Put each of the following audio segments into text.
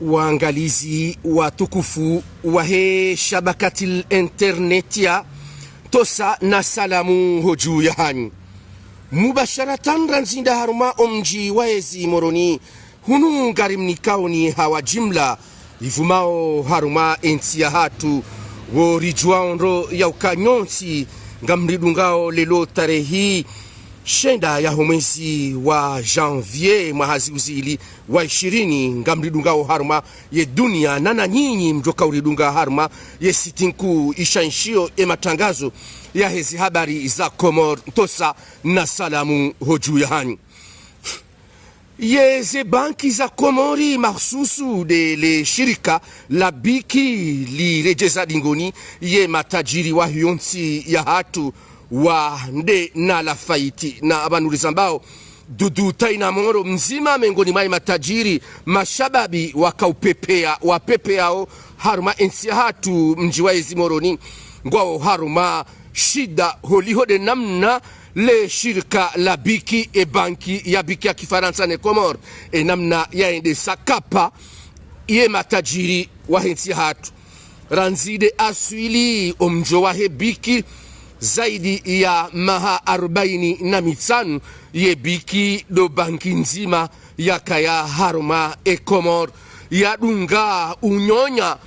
waangalizi watukufu wahe shabakatil internetia tosa na salamu hoju ya hanyu mubasharatan ranzinda haruma omji waezi moroni hunu ngarimnikaoni hawa jimla ivumao haruma entia hatu wo rijuaonro ya ukanyonsi ngamridungao lelo tarehi shenda ya mwezi wa janvier mwahazi uzili wa 20 ngamridungao haruma ye dunia nana nyinyi mjoka uridunga haruma ye sitinku ishanshio matangazo ya hezi habari za Komor tosa na salamu hoju ya hanyu yeze banki za Komori mahsusu de le shirika la biki li rejeza dingoni ye matajiri wa hionsi ya hatu wa nde na la faiti na abanurizambao dudu taina moro mzima mengoni mai matajiri mashababi wakaupepea wapepeao haruma ensi ya hatu mjiwa ezi moroni ngwao haruma shida holihode namna le shirika la biki banki ya biki ya kifaransa ne Komor namna yaende sakapa ye matajiri wa hensi hatu ranzide aswili omjo wa biki zaidi ya maha 45 ye biki do banki nzima ya kaya haruma Komor ya dunga unyonya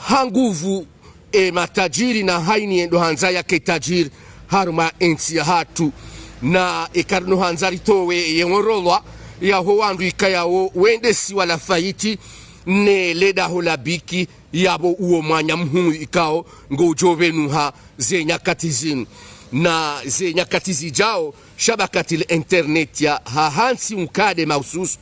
hanguvu matajiri na haini endo hanza ya ketajiri haruma ensi ya hatu na ekarno hanzari towe yengorolwa ya howandu ikayao wende siwa la faiti ne leda hola biki yabo uo mwanya mhungu ikao ngojobe nuha ze nyakatizin na ze nyakatizi jao shabakatil internet ya hahansi mkade maususu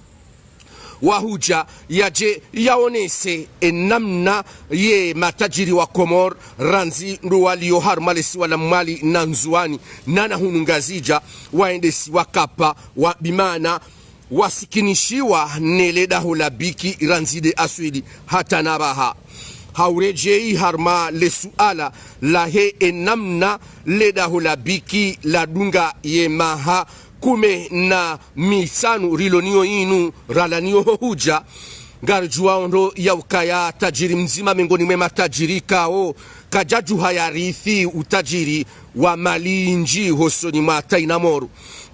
wahuja yaje yaonese namna ye matajiri wa Komor ranzi ndo walio harmalesi wala mali na nzuani nana hunungazija waendesi wakapa wa bimana wasikinishiwa neleda hola biki ranzide aswidi hata nabaha haurejei harma le suala la he namna leda hola biki la dunga ye maha kume na misanu rilonio inu ralanio hoja garjuaondo ya ukaya tajiri mzima mengoni mwe matajiri kao kajaju hayarithi utajiri wa malinji hosoni ma tainamoro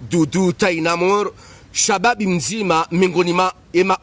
dudu tainamoro shababi mzima mengoni ma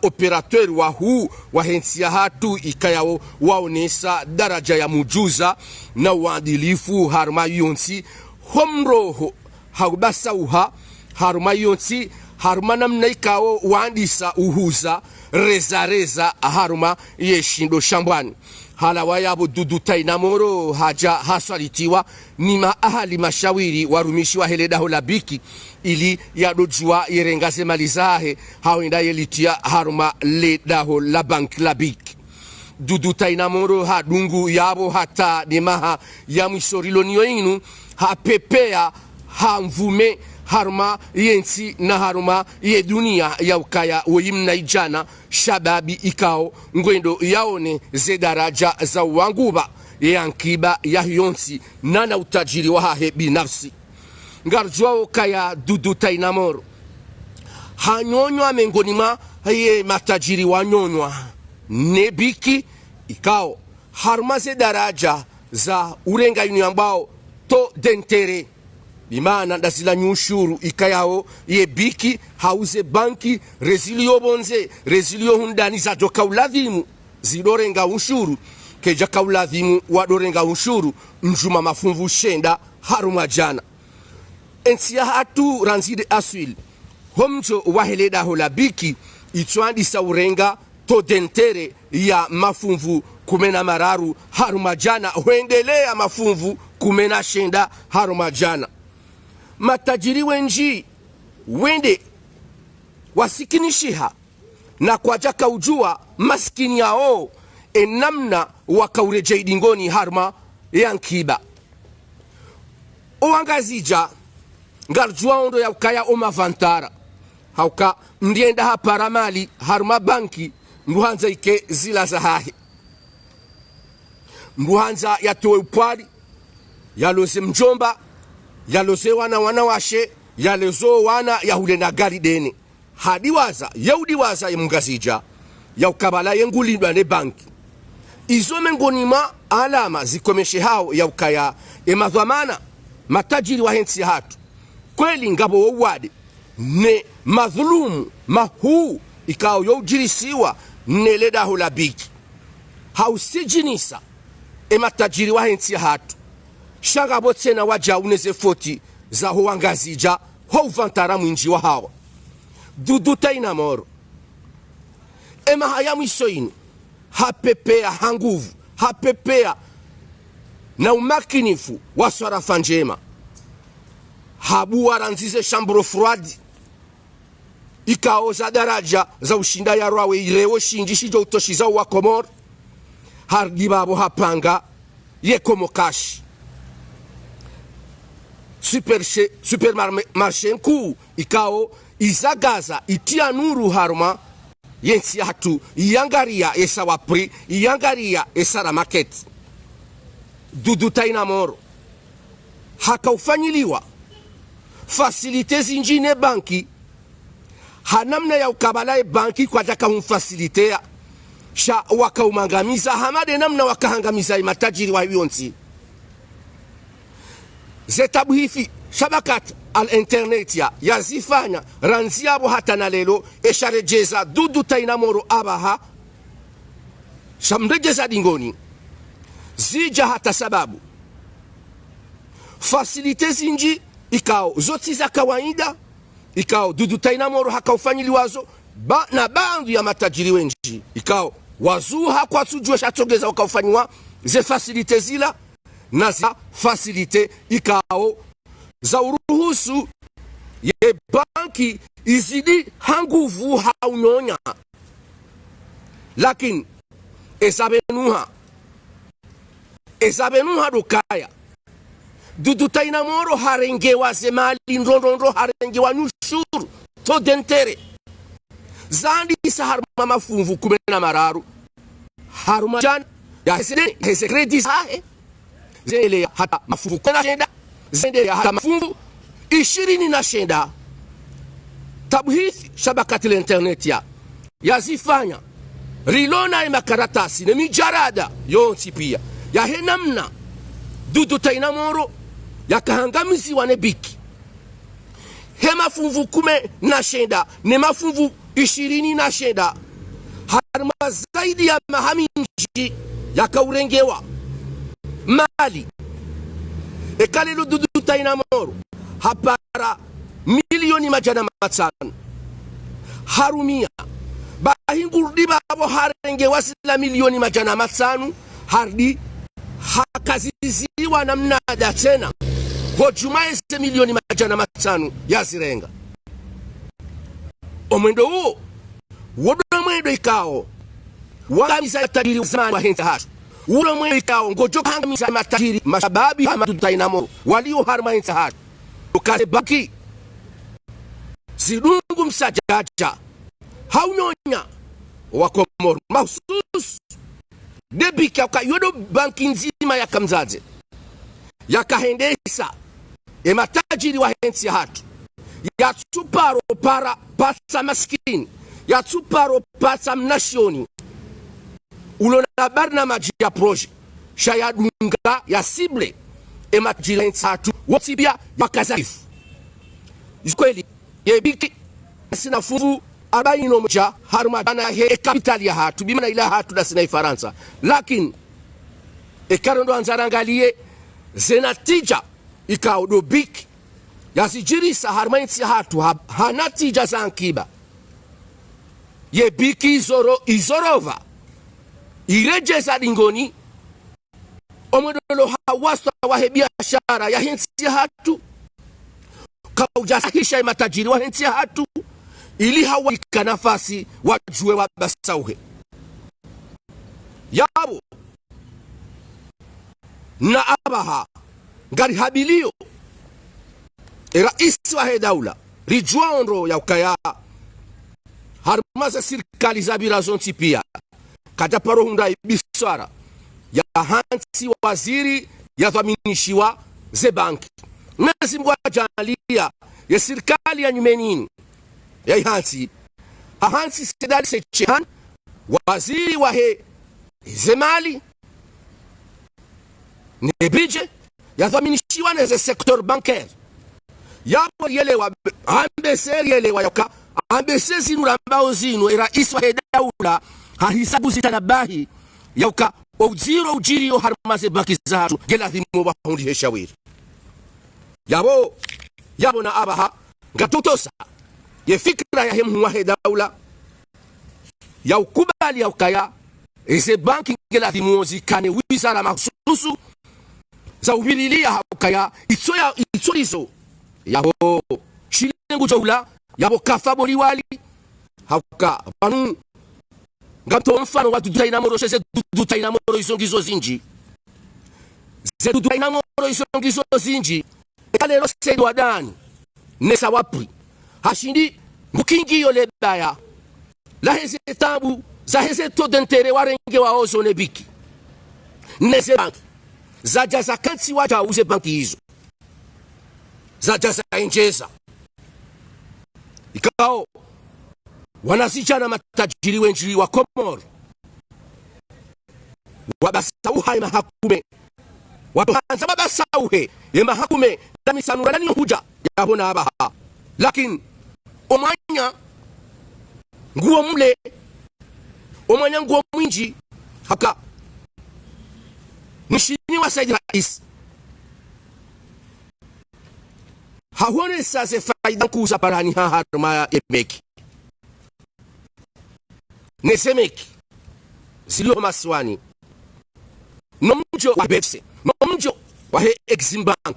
operateur wa huu wa hensi ya hatu ikayao waonesa daraja ya mujuza na uadilifu harma yonsi homroho haubasa uha haruma yonsi haruma namna ikao waandisa uhuza reza haruma yeshindo shambwani halawa yabo dudu tainamoro haja haswalitiwa nima ahali mashawiri warumishi wa heleda hola biki ili yadojua yerengaze malizahe hawenda yelitia haruma leda hola bank la biki dudu tainamoro hadungu yabo hata nimaha ya mwisorilonio inu hapepea hamvume haruma yensi na haruma ye dunia ya ukaya woyimna ijana shababi ikao ngwendo yaone ze daraja za wanguba yankiba ya hionsi nana utajiri wa hahe binafsi ngarjwa ukaya dudu tainamoro hanyonywa mengonima ye matajiri wanyonywa nebiki ikao haruma ze daraja za urenga yunu ambao to dentere bimana ndazila nyushuru ikayao ye biki hauze banki rezilio bonze rezilio hundani za joka uladhimu zidorenga ushuru keja kauladhimu wadorenga ushuru njuma mafumvu shenda haruma jana ensi ya hatu ranzide aswili homjo waheleda hola biki itwandi saurenga to dentere ya mafumvu kumena mararu haruma jana huendelea mafumvu kumena shenda haruma jana matajiri wenji wende wasikinishiha na kwa jaka ujua maskini yao namna wakaurejei dingoni harma yankiba oangazija ngarjua ondo ya ukaya omavantara hauka ndienda hapara mali harma banki mbuhanza ike zila za hahe mbuhanza yatowe upwari yalose mjomba yalose wana washe yalezo wana yahule na gari dene hadiwaza yaudiwaza yemungazija ya ukabala yengulindwa ne banki izo mengonima alama zikomeshe hao ya ukaya emadhamana matajiri wa hensi hatu kweli ngabo wawade ne madhulumu mahu ikao yojirisiwa neleda hula biki hausijinisa matajiri wa hensi hatu shangabo tena waja uneze foti za huangazija hovantara mwinji wa hawa duduta ina moro haya mwisoini hapepea hanguvu hapepea na umakinifu wa swarafa njema habu waranzize shambro furadi ikao za daraja za ushinda ya rwawe ilewo shinji shijo utoshiza wa komor hardi babo hapanga ye komokashi supermarché nkuu ikao izagaza itia nuru harma yensi hatu iyangaria esa wapri iyangaria esa la market duduta ina moro hakaufanyiliwa fasilite zinjine banki hanamna ya ukabalae banki kwa jaka humfasilitea sha wakaumangamiza hamade namna wakahangamiza matajiri wa hionsi zetabu hifi shabakat al-internet ya zifanya ranziabo hata na lelo esharejeza duduta ina moro abaha shamrejeza dingoni zija hata sababu fasilite zinji ikao zoti za kawaida ikao duduta ina moro hakaufanyiliwazo na bandu ya matajiri wenji ikao wazuha kwa tujue shatogeza wakaufanywa ze fasilite zila na za fasilite ikao za uruhusu ye banki izidi hanguvu haunyonya lakini ezabenuha dukaya duduta ina moro harengewa zemali ndondondo harengewa nushuru to dentere zandi isa haruma mafunvu kumena mararu haruma jan ya hese kredi sahe zele hata mafunvu kuna shenda zende hata mafunvu 20 na shenda tabhithi shabakati la internet ya zifanya rilona makaratasi na mijarada yonsi pia ya henamna duduta ina moro ya kahangamizi wane biki he mafunvu kume na shenda ne mafunvu 20 na shenda harma zaidi ya mahaminji ya kaurengewa mali ekalelo duduta ina moro hapara milioni majana matano harumia bahingurdi babo harenge wasila milioni majana matano hardi hakaziziwa namna da tena hojuma ese milioni majana matano yazirenga omwendo huo wodo mwendo ikao wangamisa tajiri zamani wa henta hatu wodo mwendo ikao ngojo kangamisa matajiri mashababi hama duduta ina moro walio harma henta hatu ukaze baki zidungu msajaja haunyonya wakomoro mahusus debiki ya yodo banki nzima ya kamzaze ya kahendesa matajiri wa hensi hatu ya tuparo para pasa maskini ya tuparo pasa mnashoni ulona barna maji ya proje shayadunga ya sible matajiri wa hensi hatu wotibia ya kazaifu iskweli yebiki sina fuvu 41 harumana he kapitali ya hatu bimana ila hatu da sina Ifaransa lakini ekarondo anzarangalie zenatija ikaudo biki yazijirisa harmainsi hatu hanatija zankiba ye biki izorova irejeza dingoni omwedolo hawasta wa biashara ya hensi hatu kaujahisha matajiri wa hensi hatu ili hawika nafasi wajue wabasauhe yabo na abaha ngari habilio raisi wa daula rijuandro ya ukaya harmaza sirikali za birazonti pia kataparo hunda ibiswara ya hansi waziri ya dhaminishiwa ze banki nasi mwajalia ya sirikali ya nyumenini ya hansi sedali sechehan waziri wa zemali ne budget yadhaminishiwa na sektor bancaire yapo yelewa ambese yelewa yoka ambese zinu ambao zinu rais wa daula hahisabu zitanabahi yoka ujiro ujiri harmaze banki zatu gela thimu ba hundi heshawiri yabo na abaha ngatutosa ye fikra ya hemu wa daula ya ukubali ya ukaya eze banki gela thimu zikane wizara mahsusu za ubililia haukaya itsoizo yabo shilengu joula yabo kafabo liwali hauka banu ngato mfano watu dutaina moro shese dutaina moro isongizo zinji ze dutaina moro isongizo zinji kale lo sedo wadani nesa wapri hashindi mukingi yole baya la heze tabu za heze to dentere warenge wa ozo nebiki nese banki za jaza kansi waja uze banki hizo za jaza injeza ikao wanasichana matajiri wenjiri wa Komoro wabasauha mahakume watohanza babasauhe mahakume damisanura nani huja yabona abaha lakini omanya nguo mle omanya nguo mwinji haka mshini wa Said Rais hawone sasa faida kuuza parani harma emeki nesemeki zilio maswani nomjo wa Bepsi nomjo wa Exim Bank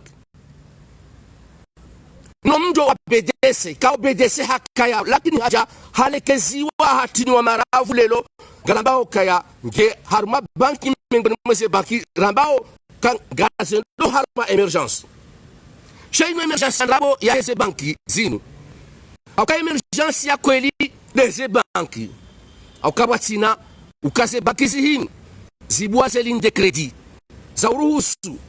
nomjo wa BDC ka BDC hakaya lakini haja halekeziwa hatini wa maravu lelo galambao kaya nge harma banki mengine mwese banki rambao kan gaze do harma emergence chaino emergence rabo ya ese banki zinu aka emergence ya kweli deze banki aukabatina ukaze banki zihini zibuase ligne de crédit za uruhusu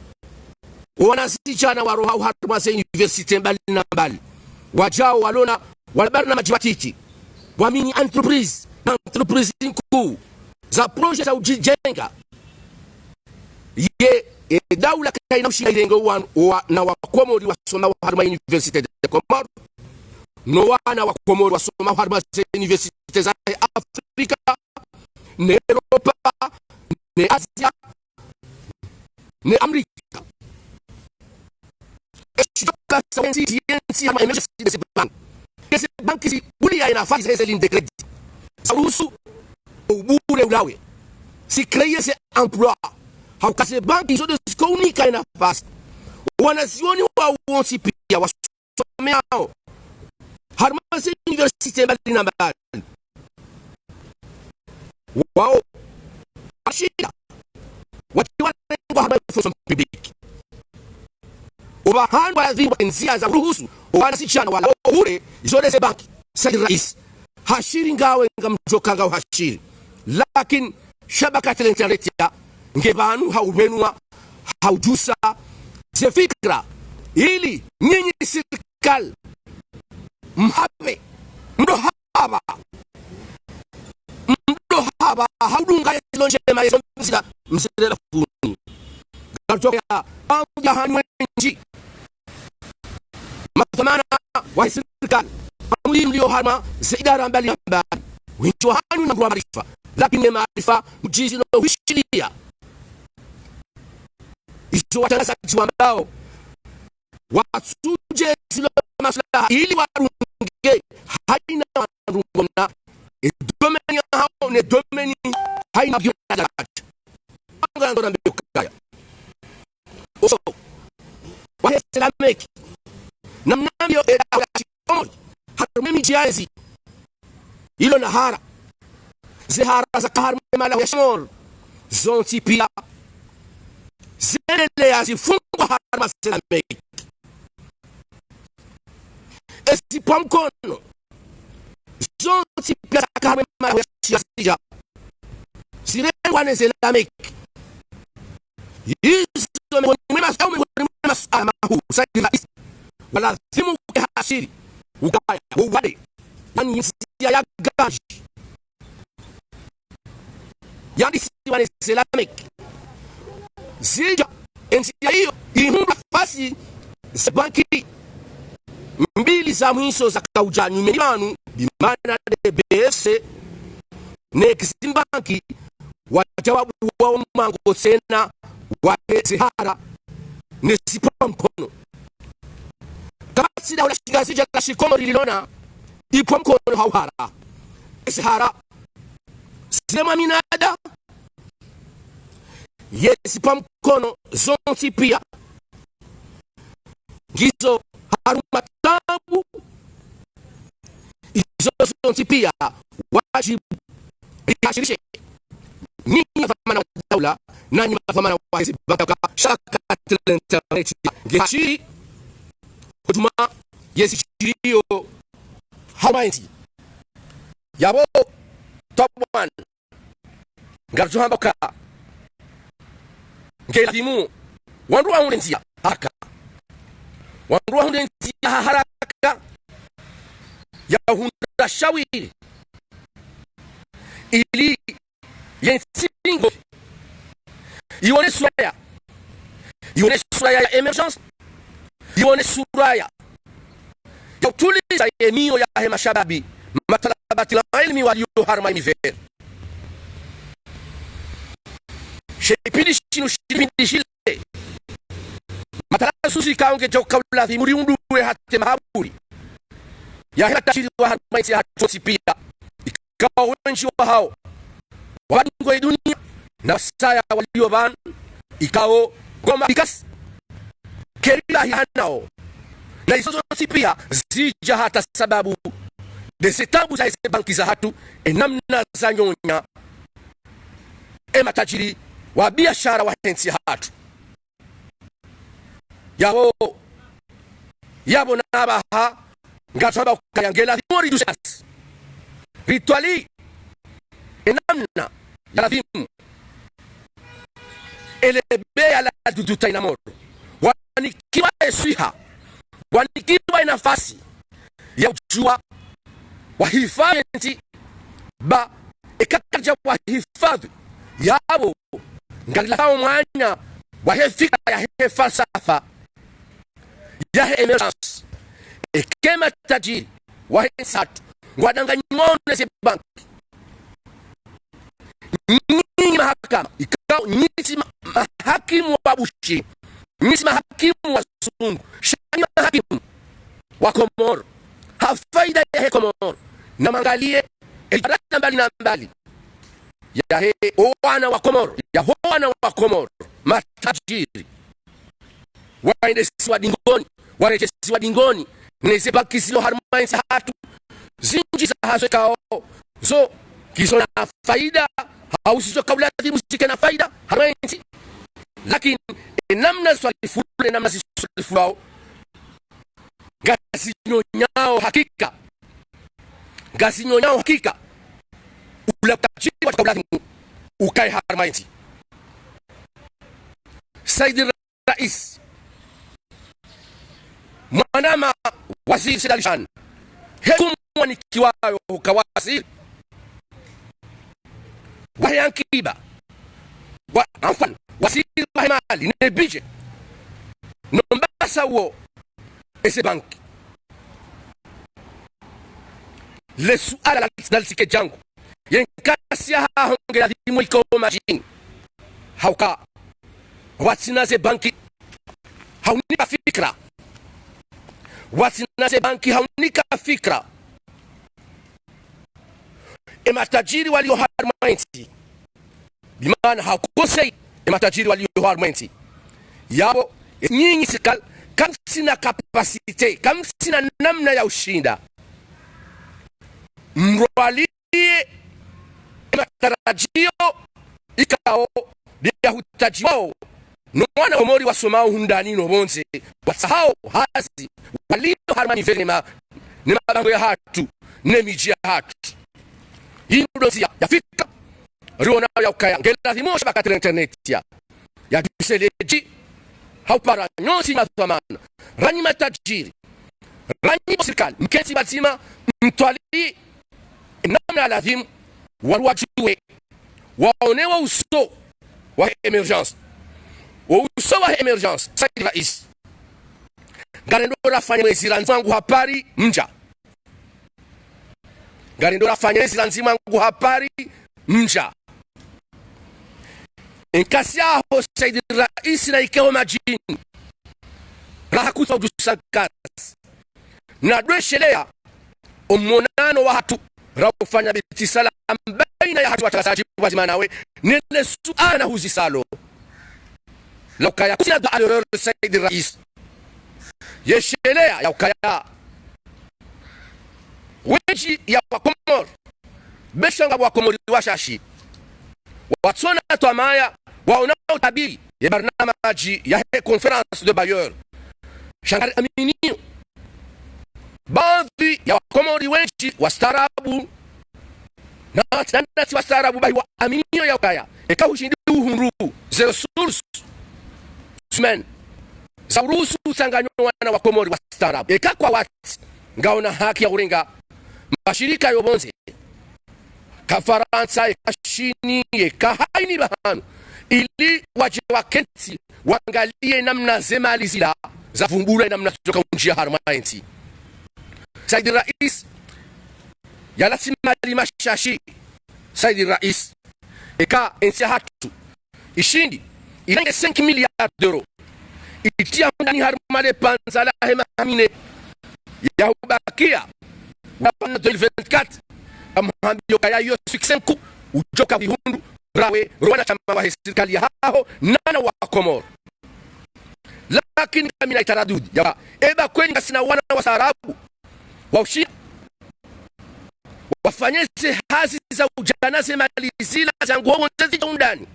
wanasichana waroha harma za university mbali na mbali wajao walona walabana majibatichi wa mini entreprise nkuu za projet za ujijenga ye daula kaina ushina ilengo na wakomori wasoma harma university de Komoro no wana wakomori wasoma harma university za Afrika ne Europa ne Asia ne Amerika eshika sawensi yensi ya emergency de bank kese banki zi bulia ina fasi hizo ligne de crédit sausu ubure ulawe si créer ces emplois haukase banki zote zikonika ina fasi wanazioni wa uonsi pia wasomeao harmase university mbali na mbali wao ashida watiwa kwa harma function publique ubahan wa zibu nzia za ruhusu wanasichana wala ure zote ze banki Said Rais hashiri ngawe ngamjoka ngao hashiri lakini shabaka internet ya ngebanu haubenwa haujusa ze fikra ili nyinyi serikali mhabe mdohaba haudunga lonje maisha msira funi garjoka ya hanwenji mathamana wa serikali amuli mlio harma zaidara mbali mbali winjo hanu na maarifa lakini maarifa mjizi na wishilia hizo watanasa ambao wasuje zilo maslaha ili warunge haina rungomna domeni hao ne domeni haina biona anga ndo mbio kaya oso wa islamic namnambio era komori harmemi jiazi ilo nahara zehara za karme mala ya shmor zonti pia zele ya zifungwa harma islamic esi pomkono zonti pia karme mala ya shija sire wane islamic yizo mwema sawa mwema amahu Said wala thimu hashiri ukaya uwade yani ya gaji yandisiwa Islamic zija ensia hiyo ihunda fasi za banki mbili za mwisho za kaujanyu milioni bimana DBS ne Exim Banki wajawabu wa mango tena wa Sahara ne sipa mkono kasi da unashigazi jaka shikomo lilona ipo mkono hauhara Sahara sema minada yesipa mkono zonti pia gizo harumatabu izo zonti pia wajibu rikashirishe nyinyi famana daula na nyinyi famana wa hizi baka shaka internet geshi kutuma yesichirio hamainti yabo top 1 garjo hambaka ngelimu wandu wa unenzia haka wandu wa unenzia haraka ya hunda shawiri ili yensingo ione suraya ya emergence ione suraya ya utuliza emio ya hema shababi matalabati la ilmi walio harma imiver shepindi shile matala susi kaunge joka ulathi muri unduwe hate mahaburi ya hema tashiri wa harma isi hatosi pia ikawa wenji wa hao wadungo ya dunia na saya walio ban ikao goma bikas kerila hihanao na isozo pia zija hata sababu desetabu za ise banki za hatu enamna za nyonya matajiri wa biashara wa hensi hatu yabo nabaha ngataba ukayangela mori dusas rituali enamna ya lazimu elebe ala duduta ina moro wanikiwa eswiha wanikiwa nafasi ya ujua wahifadhi ba ekakaja wahifadhi yabo ngalilao mwanya wahefika ya falsafa ya emergence ekema tajiri wahensatu wadanganyimone se banki nyinyi mahakama ikao nyinyi mahakimu wa bushi nyinyi mahakimu wa sungu shani mahakimu wa Komoro hafaida ya Komoro na mangalie elbarata mbali na mbali ya he wana wa Komoro ya wana wa Komoro matajiri waendesi wa dingoni warejesi wa dingoni neze banki zilo harmainsi hatu zinji za hazo kao zo kizo na faida hausizo kabla muziki na faida harmainsi lakini namna swalifule namna swalifulao gasi nyonyao hakika ulaptajiri wa kabla ukai harmainsi Saidi Rais mwanama waziri Sidalishan hekumwa nikiwayo ukawasi wayankiba wa anfan waziri wa mali nebije nombasa wo ese banki le suala la sike jangu yenkasi ha hongera dimo ikoma jini hauka watsina ze banki haunipa fikra watsina ze banki haunika fikra matajiri walio harmainsi bimana hakosei matajiri walio harmainsi yabo nyinyi sikal kam sina kapasite kam sina namna ya ushinda mwalie matarajio ikao dia hutajio nwana omori wasomao hundani no bonze wasahao hasi walio harmani verema ne mabango ya hatu ne miji ya hatu Indonesia ya fika riona ya ukaya ngela thimosha bakati internet ya biseleji haupara nyosi mathamana ranyi matajiri ranyi serikali mketi batima mtwali namna lazim waruajiwe waonewa uso wa emergence uso wa emergence Said Rais garendo rafanya mwezi lanzangu hapari mja garendo rafanya mwezi lanzangu hapari mja enkasi aho Said Rais na ikeo majini raha kuta udusankas na dweshelea omonano wa hatu raufanya biti salam baina ya hatu watasaji wazimanawe nile suana huzisalo laukaya kutina da aloror Said Rais yeshelea ya ukaya weji ya wakomor beshanga wakomori washashi watsona tuamaya waonao tabiri ya barnamaji ya conference de Bayeux shangari aminio baadhi ya wakomori wengi wastarabu na watanati wastarabu bai wa aminio ya ukaya eka ushindi uhuru zero source men za urusu usanganyo wana wakomori wastarabu eka kwa wati ngaona haki ya urenga mashirika yobonze ka Faransa eka shini eka haini bahanu ili waje wakenti wangalie namna zemali zila za vumbura namna tutoka unjia harmaenti Said Rais ya lasimali mashashi Said Rais eka ensi hatu ishindi ilenge 5 milliards d'euros itia ndani harmale panzala hema hamine ya ubakia wapana 2024 amhambio kaya yo success ku ujoka bihundu rawe rwana chama wa serikali hao nana wa Komoro lakini kama itaradudi ya eba kwenye sina wana wa sarabu waushi wafanyeze hazi za ujana zemalizila za nguo nzezi undani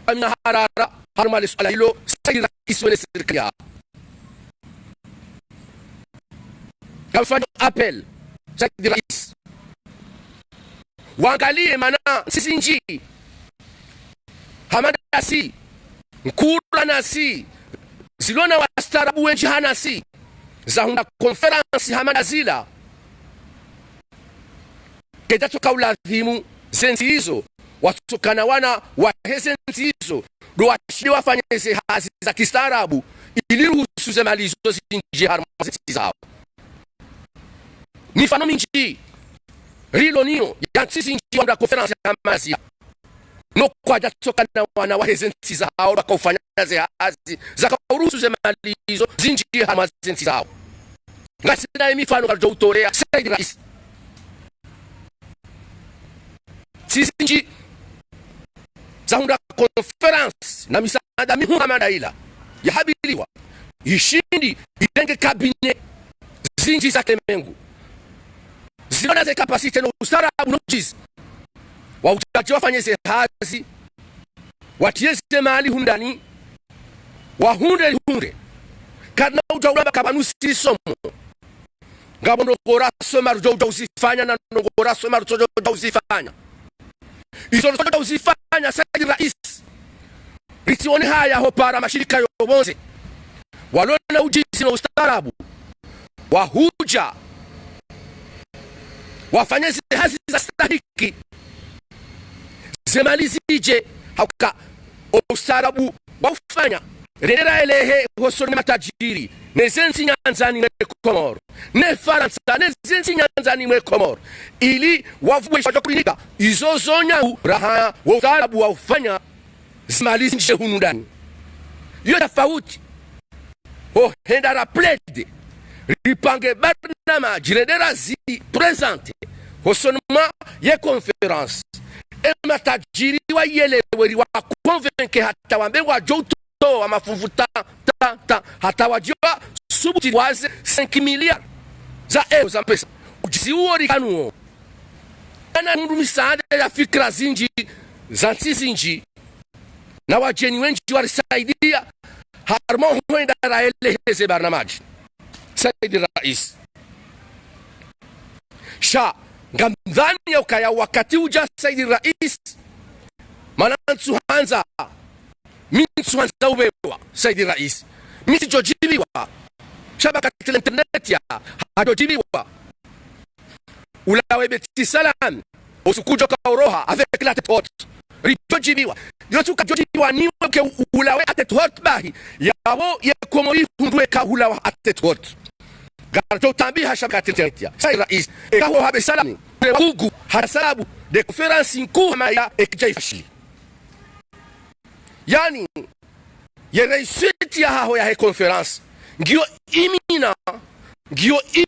amina harara harmali swala hilo Said Rais wa serikali kafanya appel Said Rais waangalie mana sisi nji hamada si nkura nasi zilona wastarabu wenji hanasi za hunda conference hamada zila kedato kauladhimu zenzi hizo watokana wana wa zenzi hizo do washidi wafanya hizi hazi za kistaarabu ili ruhusu zemalizo zinji harmazi zao mifano mingi rilo niyo ya sisi nji wanda conference hamazia no kwa jatoka na wana wa zenzi zao wakafanya ze hazi za ruhusu zemalizo zinji harmazi zao ngasina mifano kwa utorea Said Rais sisi nji zaunda conference na misaada mihamada ila yahabiriwa ishindi itenge kabine zinji za Kemengu zilona ze capacity no ustarabu no jiz wa utaji wafanye ze hazi watieze mali hundani wa hunde kana utaulaba kabanusi somo ngabondo koraso marjo usifanya na ngoraso marjo usifanya izo zote usifanya Said Rais ritione haya hopara mashirika yobonze walona ujizi na ustaarabu wahuja wafanye hazi za stahiki zemalizije hauka ustaarabu wafanya renera elehe hosoni matajiri nezenzi nyanzani mwe Komoro ne Faransa nezenzi nyanzani mwe Komoro ili wavuwe shakulinika izo zonya raha wa ustaarabu wafanya zimalizije hunu ndani yo tofauti henda raplede ripange barnama jiredera zi presente hosonuma ye conference matajiri wa yelewe wa convaincre hata wambe wa joto wa mafuvuta hata wajua subuti waze 5 milliards za euro za pesa ujizi uori kanuo ana mundu misaada ya fikra zinji za zinji na wajeni wenji warisaidia harmo huenda raele heze barnamaji Said Rais sha ngamdhani ya ukaya wakati uja Said Rais manansu hanza minsu hanza ubewa Said Rais misi jojibiwa shabaka tele internet ya hajojibiwa ulawe beti salam usukujo ka uroha avec la tête haute jibiwa yotu ka jojibiwa ni ke ulawe atet hot bahi yawo ye komori hundwe ka ulawa atet hot garto tambiha shakatetia sai rais ekaho habe salami gugu hasabu de conference nkuu ya ekjaifashi yani ye reisiti ya haho ya conference ngio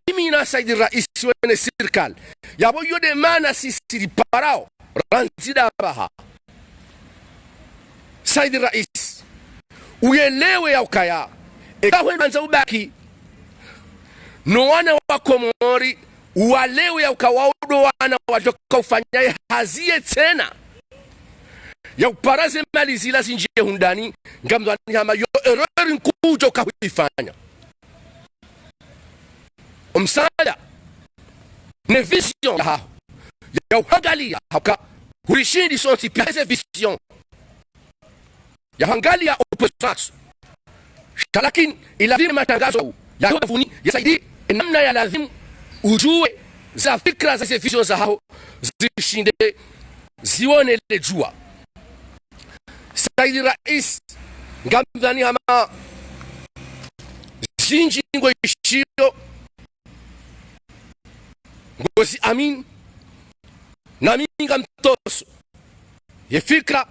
imina saidi rais wene sirkal yabo yode mana sisiri parao ranzida baha saidi rais uyelewe ya ukaya ekaho manza ubaki no wana wa Komori walewe ya ukawaudo wana watoka ufanyaye hazie tena ya uparaze mali zila zinjie hundani ngamdwani hama yo error nkujo kahuifanya umsada ne vision ya uhangalia hauka hulishindi sonti piaze vision ya hangalia opposition lakini ilazima matangazo ya huvuni ya saidi namna ya lazima ujue za fikra za vision za hao zishinde zione le jua saidi rais ngamdani hama zinji ngo ishio ngozi amin na minga mtoso ye fikra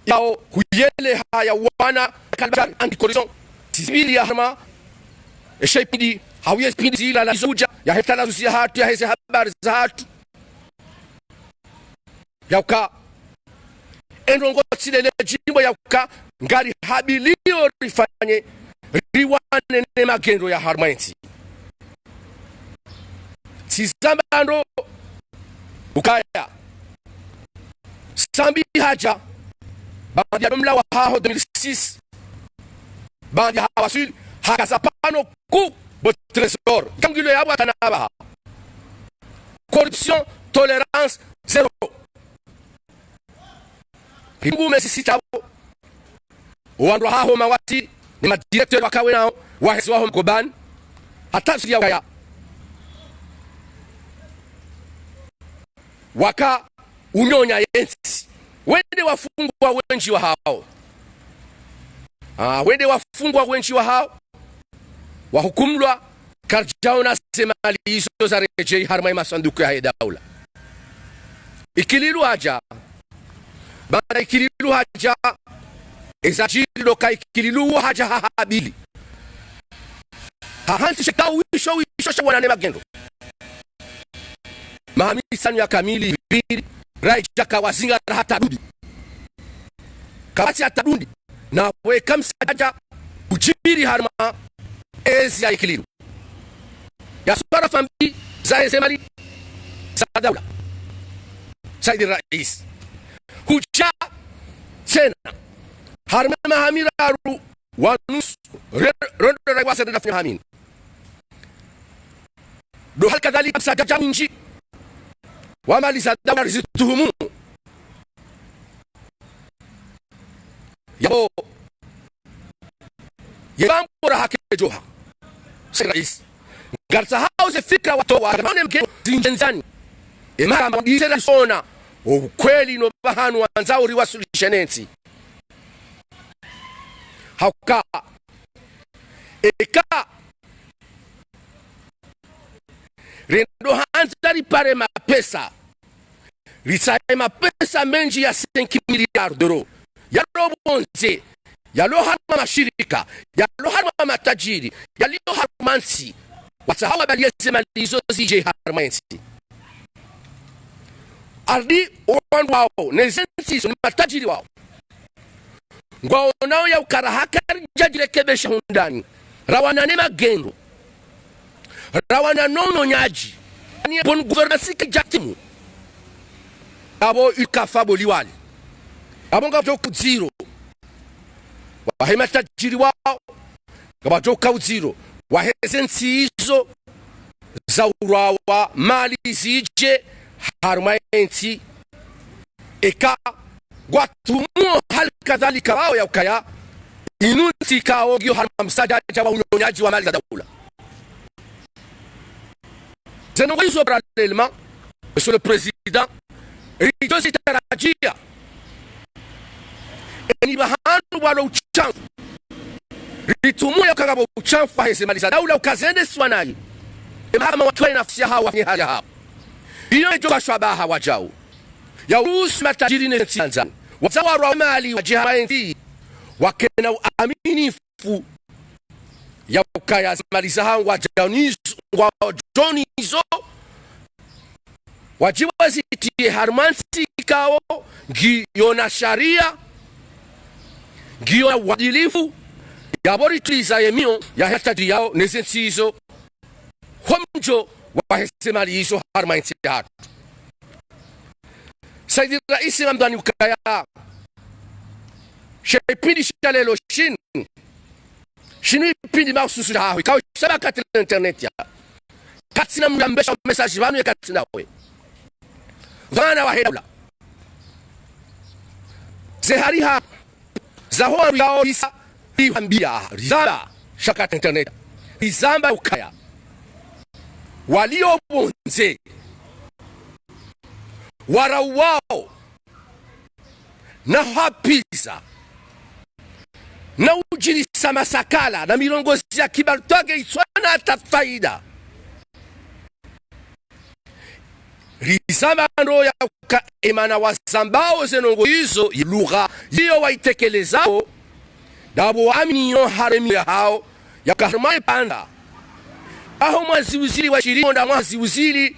yao huyele haya wana kalbar anti-corruption sibili ya hama eshepidi hawiye pindi zila la zuja ya hetala zusia hatu ya heze habari za hatu yauka enrongo tsilele jimbo yauka ngari habilio rifanye riwane ne magendo ya harmainti tizambando ukaya sambi haja bandi ya mla wa haho 2006 bandi ya hawasul hakasapano ku bot trésor kangilo ya bwa tanaba corruption tolérance zéro pingu mesisitabo wandwa haho mawati ni madirecteur wakawe nao wahezi waho mkoban hatasi ya kaya waka unyonya yensi wende wafungwa wenji wa hao wende wafungwa wenji wa hao wahukumlwa karjao na semali hizo za rejei harmai masanduku ya daula ikililu haja baada ikililu haja ezajiri doka ikililu haja habili hahanti sheka wisho wane magendo mahamisanu ya kamili biri raija kawazinga hata dudi kawati hata dundi na weka msaja ujibiri harma ezi ya ikililu ya suara fambi za ezemali za daula saidi rais huja tena harma mahamiraru wanus rondo raiwasa ndafanya hamin do hal kadhalika msaja minji wamali za daula rizituhumu yabo yebambora hake joha saidi rais garza hauze fikra watowa agamane mke zinjenzani emara mbidisera sona ukweli no bahanu wanzao riwasulisha nensi hauka eka rendo hanzari pare mapesa risaye mapesa menji ya 5 miliard d'euros yalo bonze yalo harma mashirika yalo harma matajiri yalo harmansi watahawa bali yasema lizo zije harmansi ardi owandu wao nezensi ni matajiri wao ngwao nao ya ukara hakari jajire kebesha hundani rawana ne magendo rawana nono nyaji ni bon gouvernance ke jatimu abo ikafabo liwali abo ngato ku zero wahema tajiri wao ngato ku zero wahezensi hizo za urawa mali zije harmainti eka gwatumu hal kadhalika wao ya ukaya inunti kao gyo harma msaja wa unyonyaji wa mali za daula zeno wizo parallèlement monsieur le président rijo sitarajia ni bahanu wala uchamfu ritumwe yakagabo uchamfu hese maliza daula ukazende swanayi mahakama watu nafsi hawa ni hali hapo hiyo ndio shabaha wajao ya urusi matajiri ni Tanzania wazawa wa mali wa jihadi wakena uaminifu ya ukaya maliza hawa wa jonizo wajiwazitie harmansi kao ngiyona sharia ngiyona uadilifu yaborituliza yemio ya hatadi yao nesensizo homjo wahesemali hizo harmansi hatu Saidi Raisi Mamdani ukaya shepindi shalelo shinu ipindi maususu hawe kao shabaka tele internet ya katina mjambesha message vanu ya katina we vana wa hedula zehariha zahoru yao hisa iwambia rizamba shakata internet rizamba ukaya walio bonze warawao na hapiza na ujirisa masakala na milongozi ya kibartoge iswana atafaida rizamba ndo ya emana wasambao zenongo hizo lugha hiyo waitekelezao dabo aminiyo haremi ya hao ya kaharmae panda aho mwazi uzili wa shirimo nda mwazi uzili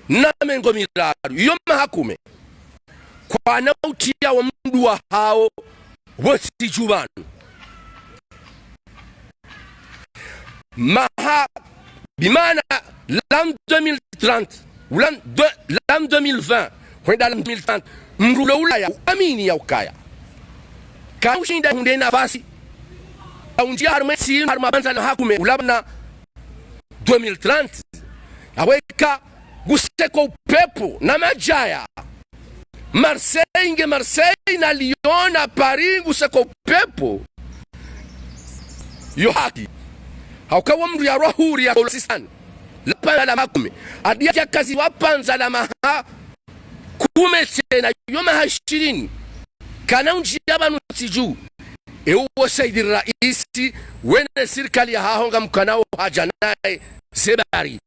na mengo miraru iyo mahakume kwa nautia wa mdu wa hao wosi jubanu maha bimana l'an 2030 ou l'an 2020 kwenda l'an 2030 mrulo ulaya amini ya ukaya kaushinda hunde nafasi unjia harmesi harmabanza na hakume ulabna 2030 aweka guseko upepo na majaya Marseille na Lyon na Paris guseko upepo yo haki haukawa mru ya rohuri ya Olosistan lapana la makume adia ya kazi wapanza la maha kume tena yoma hashirini kana unjia banu tiju ewo Saidi Raisi wene serikali ya hahonga mkanao hajanae zebari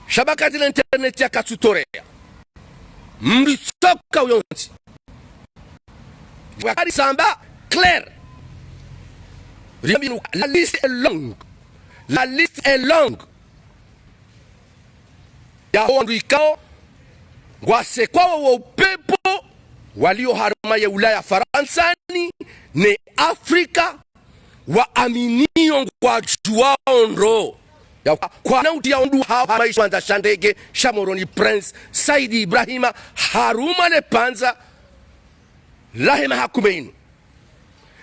shabaka dila internet ya katutorea mritoka uyonti wakari samba clair la liste est longue ya honrikao wasekwa wa upepo walio haruma ya Ulaya Faransani ne Afrika wa aminio kwa juaonro kwa nauti ya ondu hawa maisha wanda shandege Shamoroni Prince Saidi Ibrahima haruma ne panza lahe mahakumeinu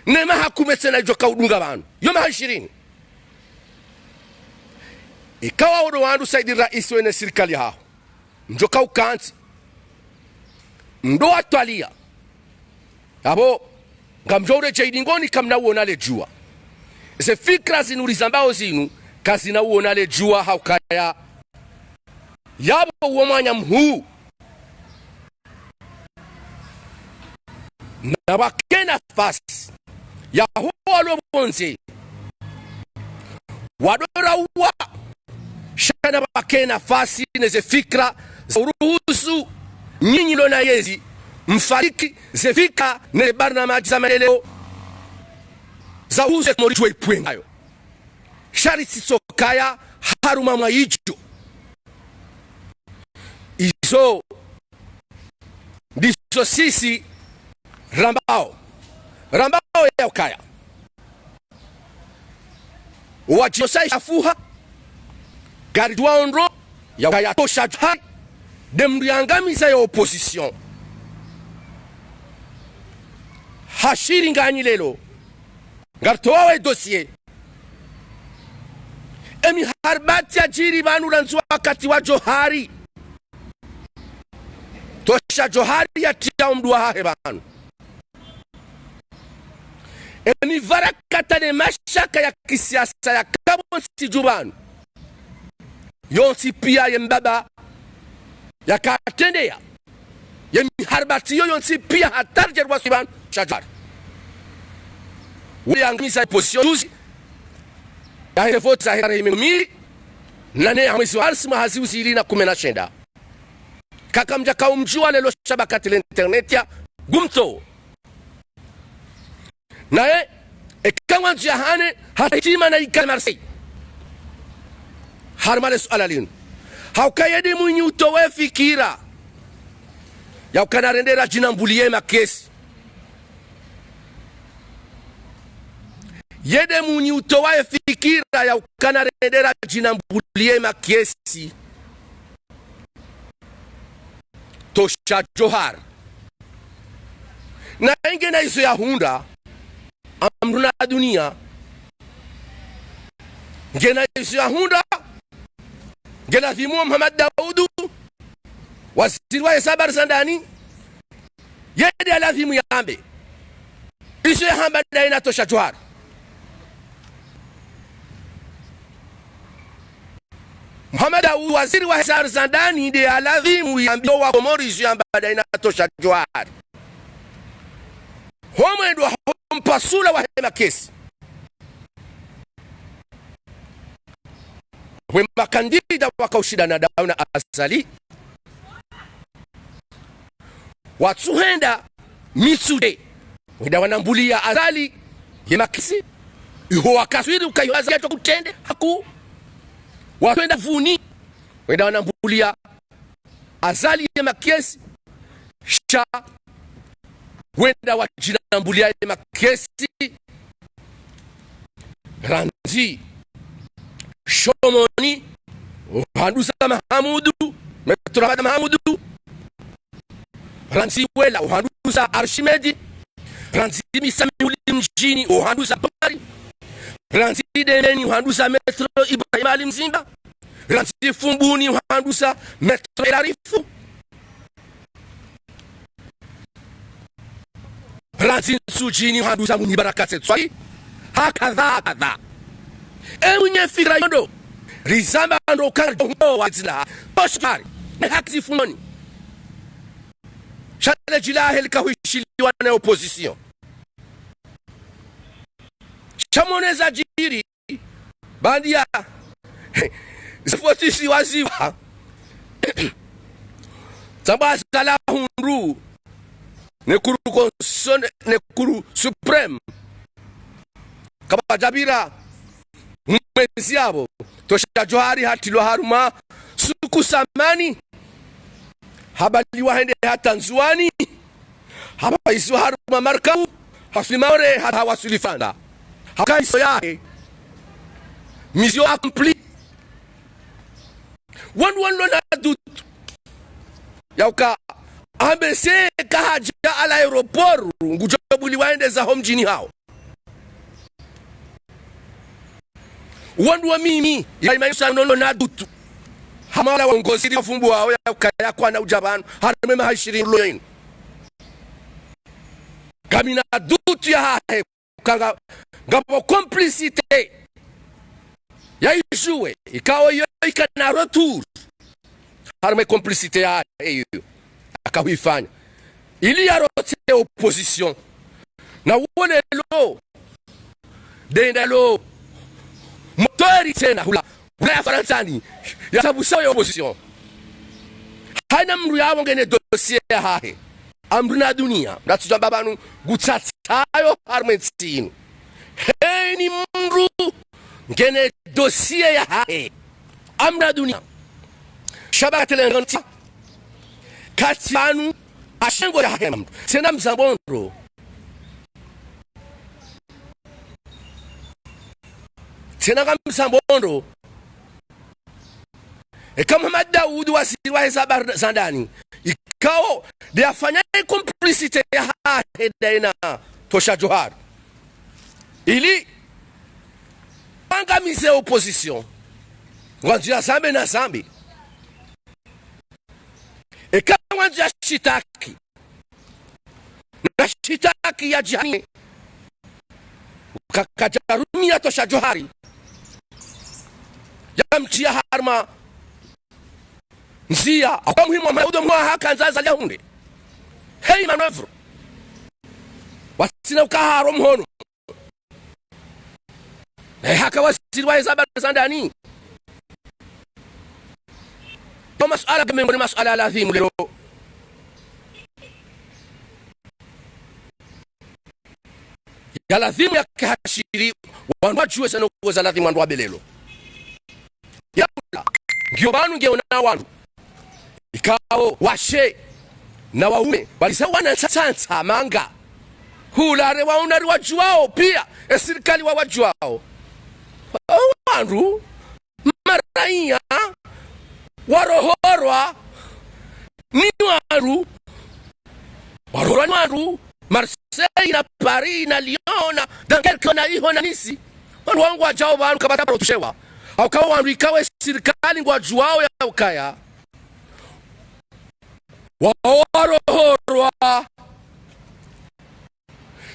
ne mahakume sena joka udunga banu yoma hashirini ikawa wado wandu Saidi Raisi wene sirikali hao njoka ukanti ndo atwalia abo ngamjore jaidingoni kamna uonale jua ese fikra zinu rizambao zinu kazina uonale jua haukaya yabo uomanya mhuu na wakena fasi ya huwa lobonze wadora uwa shana wakena fasi neze fikra za uruhusu nyinyi lona yezi mfariki zefika ne barnamaji za maendeleo za uze morichwe ipwengayo shariti sokaya haruma mwayijo izo ndizo sisi rambao ya ukaya wajosai shafuha gari duaonro ya ukaya tosha jahari demriangamiza ya opposition hashiri ngani lelo ngartowe dossier emi harbati ajiri banu ranzwa wakati wa Johari tosha Johari ya tia mduwa hahe banu emi varakata ne mashaka ya kisiasa ya kabonsi jubanu yonsi pia yembaba ya katendea yemi harbati yo yonsi pia hatari jerwa siban Johari wali angmisa position tuzi ya hefoti za hekare imemili nane ya mwezi wa arsima hazi usili na 19 kaka mja kaumjua lelo shabakati la internet ya gumto nae ekawan jahane hatima na ikal Marseille harmale suala linu haukayedi mwenye utowe fikira ya ukanarendera jinambulie makesi yede mwenye utowe fikira ya ukanarendera jinambulie makesi tosha Johari na inge na iso ya hunda amruna dunia ngena iso ya hunda ngena thimu Muhammad Daudu waziri wa hesabu za ndani yede alazimu yambe iso ya hamba daina tosha Johari Muhammad Daudu waziri wa hesabu za ndani ndiye alazimu yambe wa Komori iso ya hamba daina tosha Johari homwendo mpasula wa hema kesi wema kandida wakaushida na dauna asali watsuhenda mitsude wida wanambulia azali yema kesi iho wakaswiri ukayoaza yato kutende haku watwenda vuni wida wanambulia azali yema kesi sha wenda wajinambulia makesi ranzi shomoni uhandusa Mahamudu metrobada Mahamudu ranzi wela uhandusa Arshimedi ranzi misami mjini uhandusa Bari ranzi demeni uhandusa metro Ibrahim Ali Mzimba ranzi fumbuni uhandusa metro Elarifu ranzi sujini uhandusa Munibarakate Tswai hakadha mwenye fikra yondo rizamba ndo kango wazila Johari haki fumoni shale jilahe likawishiliwa na opposition chamoneza jiri bandia zifotisi waziwa zambaza la hundu nekuru konson nekuru supreme kaba jabira mwezi yabo tosha Johari hatilo haruma suku samani habaliwa hende hata nzuani haba isu haruma markabu hasimaore hata wasulifanda haka iso yahe mission accompli wan na dutu yauka ambese kahaja ala aeroport ngujobuli waende za home jini hao wandu wa mimi ya imayusa nono na dutu hamala wangosiri wafumbu wao ya kaya kwa na ujabanu harame maha 20 loyin kamina dutu ya hae kanga ngabo complicite ya ishuwe ikawa yo ikana retour harame complicite ya hae akahuifanya ili ya rote opposition na wone lo denda lo motori tena hula ya Faransani ya sabu sawa ya opposition haina mru ya wangene dossier ya hahe amru na dunia natuja babanu gutatayo harmentinu ni mru ngene dossier ya hahe amru na dunia shabaka telenganti kati anu ashengo ya hahe mru sena mzambondro tena kama msambondo kama Muhammad Daudu wasiri wa hesabu za ndani ikao de afanya complicité ya daina tosha Johari ili angamize opposition ngwanjia sambe na sambi kama ngwanjia shitaki na shitaki ya jihani kakajarumia tosha Johari yamtia harma nzia kwa muhimu Mahamudu mwa haka nzaza lahunde hei manœuvre wasina ukaharo mhono haka waziri wa habari za ndani kwa masuala kama ni masuala lazima leo ya lazima ya kahashiri wanajua sana kuza lazima ndo abelelo ya ndio banu ngeona wanu ikao washe na waume walisawana sasa manga hulare waunari wajuao pia serikali wa wajuao wandu maraia warohorwa ni waru warohorwa ni waru Marseille na Paris na Lyon na Dunkerque na iho na Nice wandu wangu wajao wandu kabata protushewa au kawa wandu ikawe serikali wajuao ya ukaya warohorwa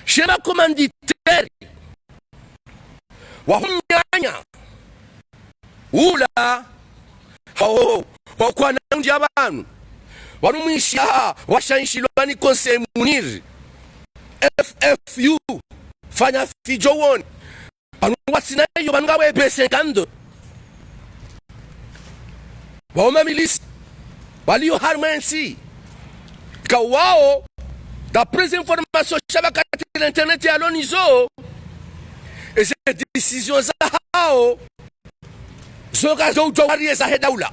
shema komanditeri wahunyanya ula wakwana nje abantu warumwisha washanshilwa ni conseil munir FFU fanya fijo won watsina yo banga we B50 wama milisi walio harmensi kawao d'après information shabaka internet ya lonizo et ces décisions zao zoga zoutwari za hedaula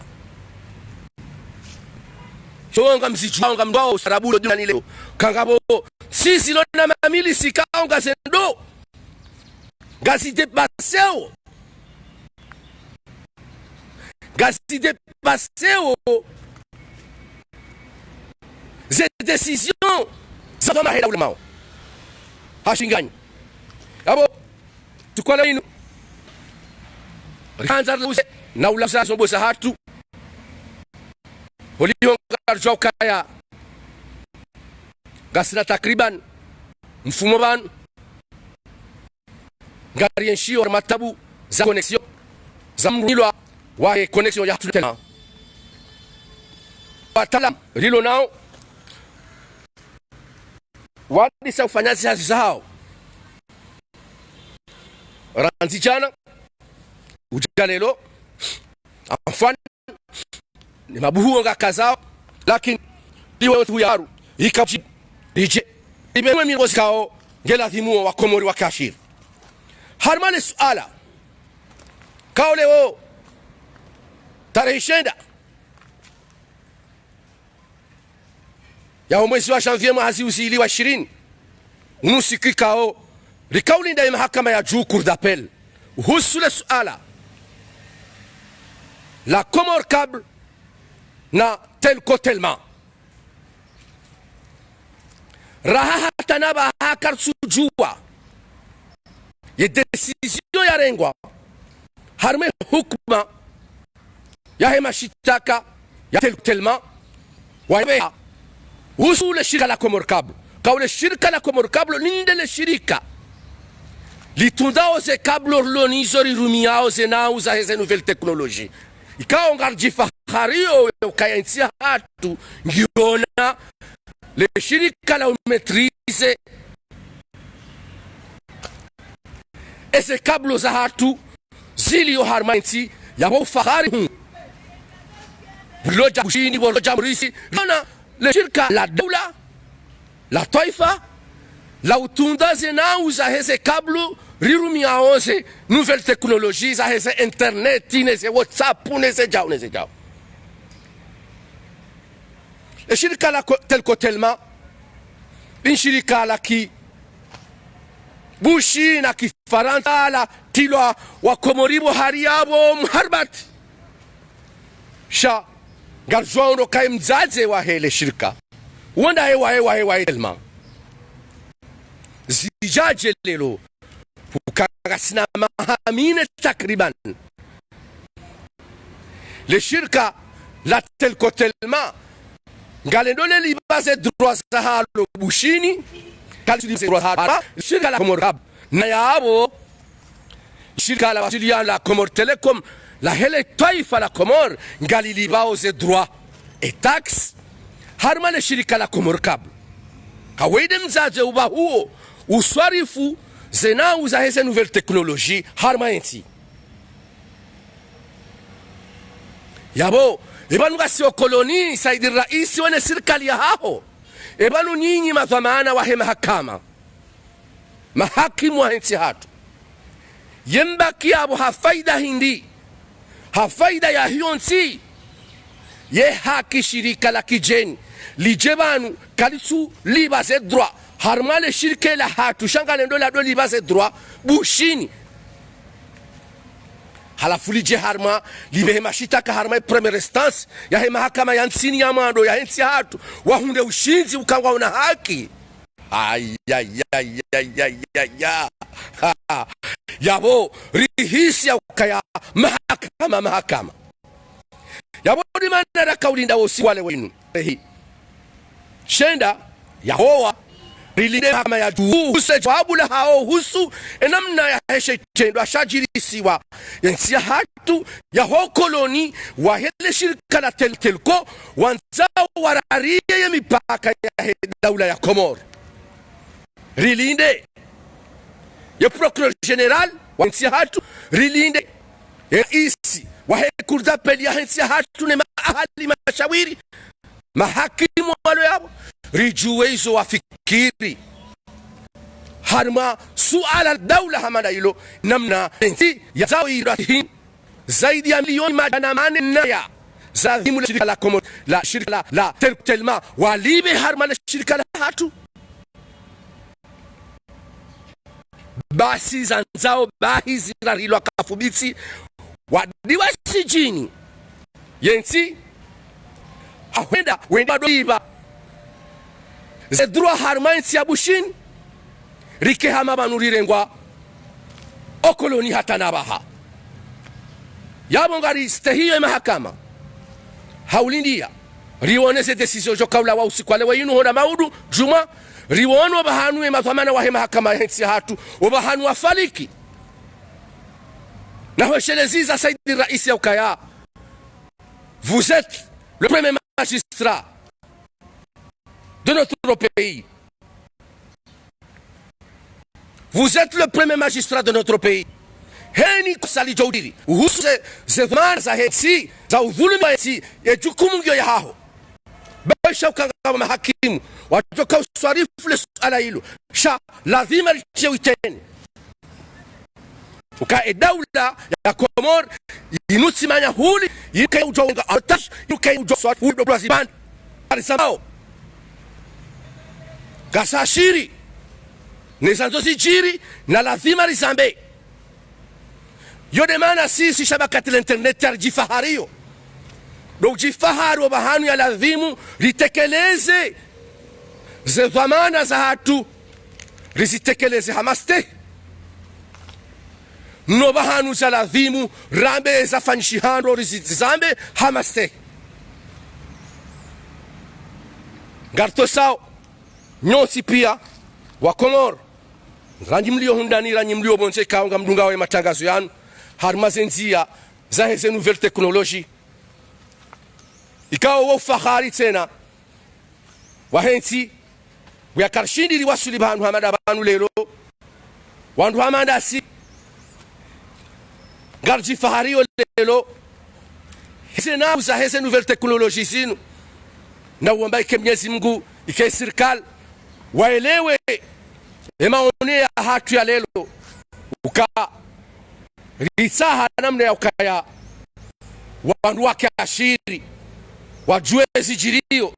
songa mzichanga mdao sarabulo dunani leo kangabo sisi lona mamili sikaonga sendo gasi de paseo ces décisions zama hedaula mao hashingani abo tukola ino kanza na ulasa sombo sa hatu holionga jokaya gasina takriban mfumo ban ngarienshio matabu za connexion za mrilo wa connexion ya tutena watalam rilo nao wadi sa ufanyazi zao ranzi jana ujalelo afan ni mabuhu nga kazao lakini diwe tu yaru ikachi dije imewe mirozi kao ngela thimu wa komori wa kashir harmale suala kao leo tarehe 9 ya mwezi wa janvier mwezi usili wa 20 unusiki kao rikauli nda mahakama ya juu cour d'appel husu le suala la Comore câble na tel kotelma raha tanaba hakar sujua ye decision ya rengwa harme hukma ya hema shitaka ya tel kotelma wa husu le shirika la Comore câble kaule shirika la Comore câble ninde le shirika litundao ze kablo lonizori rumiao ze nauza heze nouvelle technologie ikao ngarji fahario ukayantia hatu ngiona le shirika la maîtrise ese kablo za hatu zilio harmanti ya fahari loja bushini loja mrisi na le shirika la doula la taifa la utunda ze nauza heze kablo rirumia 11 nouvelle technologie za heze internet neze whatsapp neze jao le shirika la telco telma bin shirika la ki bushi na kifaransa la tilwa wa komoribo hariabo mharbati sha garzono kai mzaze wa hele shirika wanda hewa telma zijaje lelo ukagasina mahamine takriban le shirika la telco telma ngalendole libaze droit za halo bushini kalisi droit halo shirika la Comore câble na yabo shirika la Wasilia la Comore Telecom la hele taifa la Comore ngali libao ze droit et taxe harma le shirika la Comore câble kawaida mzaze uba huo uswarifu zenau za heze nouvelle technologie harma enti yabo ebanu gasio koloni saidi raisi wane serikali ya haho ebanu nyinyi madhamana wahe mahakama mahakimu wa enti hatu yembaki abo hafaida hindi hafaida ya hionsi ye haki shirika la kijeni lijebanu kalisu libaze droit harmale shirike la hatu shangale ndo la do libaze droit bushini halafu lije harma libehe mashitaka harma première instance ya he mahakama ya nsini ya mando ya hensi hatu wahunde ushinzi ukangwa una haki yabo rihisi ya ukaya mahakama yabo di manara kaulinda wosi wale wenu shenda yahowa rilinde mahakama ya juu huse jawabu la hao husu enamna ya heshe chendo ashajirisiwa yensi ya hatu ya ho koloni wa hele shirika la telko wanzao wararie ya mipaka ya daula ya Komoro rilinde ya procureur general wa nchi hatu rilinde ya isi wa cour d'appel ya nchi hatu ne mahali mashawiri mahakimu walo yabo rijuwe hizo wafikiri harma suala daula hamana hilo namna nchi ya zao irahin zaidi ya milioni majana mane naya za dhimu la shirika la Komoro la shirika la telma walibe harma la shirika la hatu basi zanzao bahi zirarilwa kafubitsi wadiwa sijini yensi ahwenda wenda doiba zedrua harmansi ya bushin rike hama banurirengwa okoloni hata nabaha yabongari stehiyo mahakama haulindia riwoneze decision jokaula wa usikwale wa yinu hoda maudu juma riwono bahanu ya mathamana wa mahakama hensi hatu obahanu wa faliki na hoshelezi saidi raisi ya ukaya vous êtes le premier magistrat de notre pays vous êtes le premier magistrat de notre pays heni kusali jodiri uhuse zedman za hensi za udhulumi wa hensi ya jukumu ya haho baisha ukangama mahakimu watoka uswarifu le suala hilo sha lazima litie uiteni uka daula ya Komoro inusimanya huli yuke ujonga atash yuke ujoswa udo braziban alisambao kasashiri nezanzo sijiri na lazima lisambe yode maana sisi shabakati la internet tarjifahario do jifahari wa bahanu ya lazimu litekeleze ze dhamana za hatu rizitekeleze hamaste no bahanu za lazimu rambe za fanshihando rizizambe hamaste garto sao nyonsi pia wa Komoro ranjimlio hundani ranjimlio bonse kaunga mdunga wa matangazo yanu harmazenzia za heze nouvelle technologie ikawa ufahari tena wahensi wakarshindi liwasuli banu hamada banu lelo wandu hamada si garji fahari lelo hese na uza hese nouvelle technologie zinu na uomba ike Mwenyezi Mungu ike serikali waelewe emaone ya hatu ya lelo uka risaha namna ya ukaya wandu wake ashiri wajue zijirio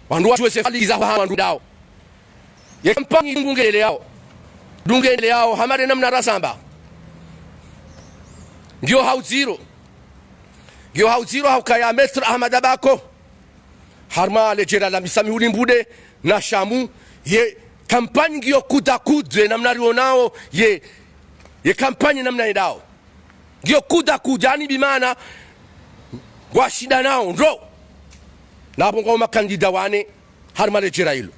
wandu wajue sefali za wandu dao yempanyi dungele yao hamare namna rasamba ndio hauziro haukaya Maître Ahmad Abako harma lejera la misami ulimbude na shamu ye kampani ngiyo kudakudre namna rionao ye kampani namna idao ngiyo kudakudani bimana washida nao ndo na bongo makandida wane harma lejera hilo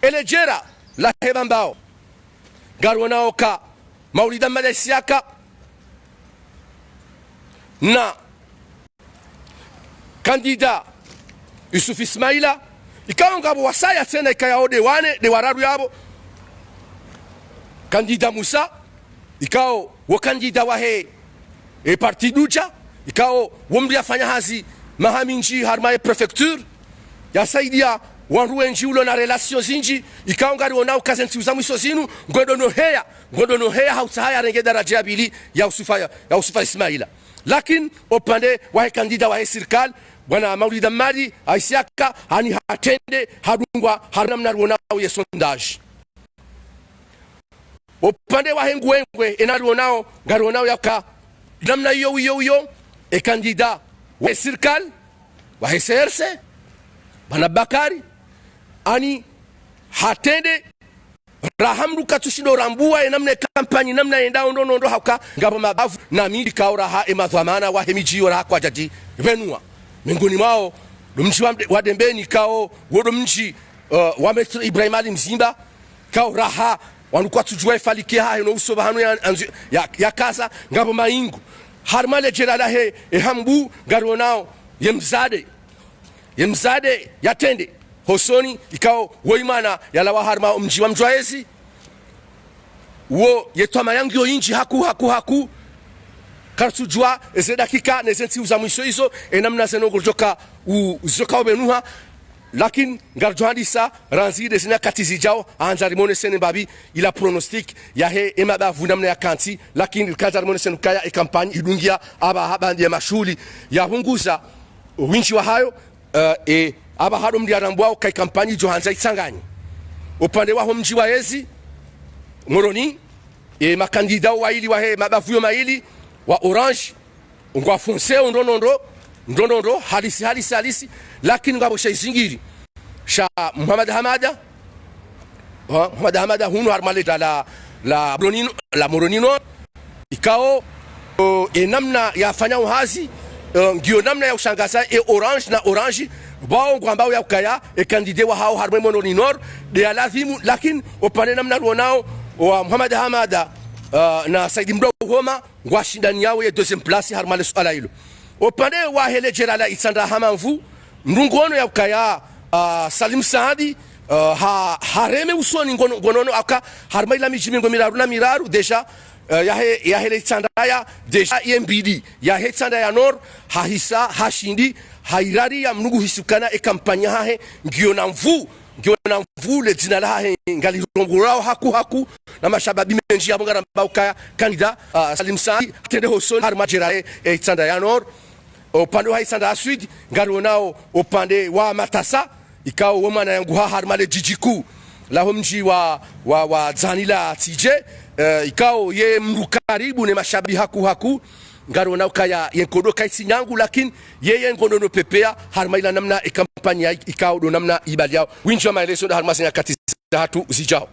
elejera la hebambao garwanao ka Maulida Malesiaka na kandida Yusuf Ismaila ikawa ngabo wasaya tena ikayao de wararu yabo kandida Musa ikao wakandida wahe parti duja ikao womri afanya hazi mahaminji harmaye prefecture yasaidia wanruenji ulo na relation zinji ikao ngari onao kazenti uzamu iso zinu ngodono heya hautahaya renge daraja ya bili ya usufa Ismaila. Lakin opande wahe kandida wahe sirkal bwana Maulida Mali aisiaka hani hatende hadungwa haramna ruonao ye sondage opande wahe ngwengwe enaruonao ngaruonao yaka namna iyo kandida wahe sirkal wahe serse bwana Bakari ani hatende rahamru katushindo rambua namna kampani namna enda ondo hauka ngabo mabavu na midi kaura ha emadhamana wa hemiji ora kwa jaji venua miongoni mwao mji wa Dembeni kao wodo mji wa Metro Ibrahim Ali Mzimba kao raha wanukuwa tujua ifalikia hayo no uso bahanu ya kasa ngabo maingu harmale jerala he hambu garonao yemzade yatende hosoni ikao woimana yalawa harma mji wa Mjwaezi wo yetwa mayangu inji haku kartujua eze dakika nezenti uza mwisho hizo namna zeno kujoka uzoka benuha lakin ngarjohandisa ranzide zina katizi jao anzarimone sene babi ila pronostic ya he emabavu namna ya kanti lakin kazarimone sene kaya campagne idungia aba habandi ya mashuli ya hunguza winchi wa hayo aba hado mdiarambwao kai kampani johanza itsanganyi upande wa mji wa Ezi Moroni makandida waili wa he mabavuyo maili wa Orange ngwa fonse ndonondo halisi lakini ngabo shaizingiri sha Muhammad Hamada hunu harmale la Moronino ikao namna ya fanya uhazi ngio namna ya ushangaza Orange na Orange bao ngambao ya ukaya kandide wa hao harmwe Moronino de alazimu lakini opane namna ruonao wa Muhammad Hamada na Saidi Mdo Homa ngwashindani yao ya deuxième place harmale swala hilo opande wa hele jerala itsanda hamanvu ndungono ya ukaya Salim Saadi hareme usoni ngonono aka harmaila mijimingo miraru deja ya hele itsanda ya deja MBD ya hele itsanda ya nor hahisa hashindi hairari ya mnugu hisukana kampanya hahe ngio na mvu le jina la hahe ngali rongorao haku na mashababi menji abongara mbauka kandida Salim Saadi tende hosoni harma jerale itsanda ya nor upande wa Isanda Sud ngaronao upande wa Matasa ikao womana yangu harmale jijiku la mji wa Zanila TJ ikao ye mrukaribu ne mashabi haku ngaronao kaya yenkodo kaisi nyangu lakini yeye ngono pepea harmaila namna kampanya ikao do namna ibali yao winjwa maelezo da harmasenya kati hatu zijao